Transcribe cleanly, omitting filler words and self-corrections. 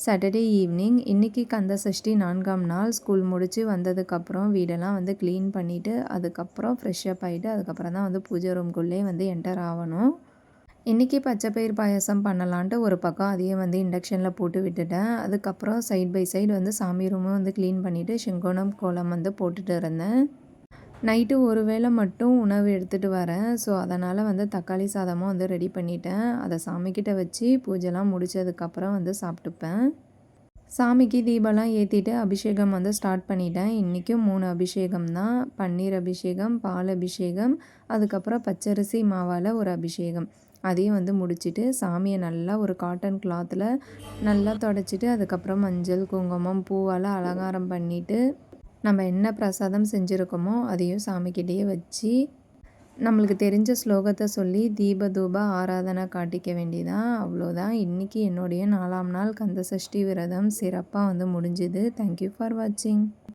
Saturday evening இன்றைக்கி கந்த சஷ்டி 4ஆம் நாள். ஸ்கூல் முடித்து வந்ததுக்கப்புறம் வீடெல்லாம் வந்து க்ளீன் பண்ணிவிட்டு அதுக்கப்புறம் ஃப்ரெஷ்ஷப் ஆகிட்டு அதுக்கப்புறம் தான் வந்து பூஜை ரூம்குள்ளே வந்து என்டர் ஆகணும். இன்றைக்கி பச்சைப்பயிர் பாயாசம் பண்ணலான்ட்டு ஒரு பக்கம் அதையும் வந்து இண்டக்ஷனில் போட்டு விட்டுட்டேன். அதுக்கப்புறம் சைட் பை சைடு வந்து சாமி ரூமும் வந்து க்ளீன் பண்ணிவிட்டு செங்கோணம் கோலம் வந்து போட்டுட்டு இருந்தேன். நைட்டு ஒரு வேளை மட்டும் உணவு எடுத்துகிட்டு வரேன். ஸோ அதனால் வந்து தக்காளி சாதமும் வந்து ரெடி பண்ணிட்டேன். அதை சாமிக்கிட்ட வச்சு பூஜைலாம் முடித்ததுக்கப்புறம் வந்து சாப்பிட்டுப்பேன். சாமிக்கு தீபம்லாம் ஏற்றிட்டு அபிஷேகம் வந்து ஸ்டார்ட் பண்ணிட்டேன். இன்றைக்கும் 3 அபிஷேகம் தான். பன்னீர் அபிஷேகம், பால் அபிஷேகம், அதுக்கப்புறம் பச்சரிசி மாவால் ஒரு அபிஷேகம். அதையும் வந்து முடிச்சுட்டு சாமியை நல்லா ஒரு காட்டன் கிளாத்தில் நல்லா தொடச்சிட்டு அதுக்கப்புறம் மஞ்சள், குங்குமம், பூவால் அலங்காரம் பண்ணிவிட்டு நம்ம என்ன பிரசாதம் செஞ்சுருக்கோமோ அதையும் சாமிக்கிட்டேயே வச்சு நம்மளுக்கு தெரிஞ்ச ஸ்லோகத்தை சொல்லி தீப தூப ஆராதனை காட்டிக்க வேண்டியதான். அவ்வளோதான். இன்றைக்கி என்னுடைய 4ஆம் நாள் கந்த சஷ்டி விரதம் சிறப்பாக வந்து முடிஞ்சுது. தேங்க்யூ ஃபார் வாட்சிங்.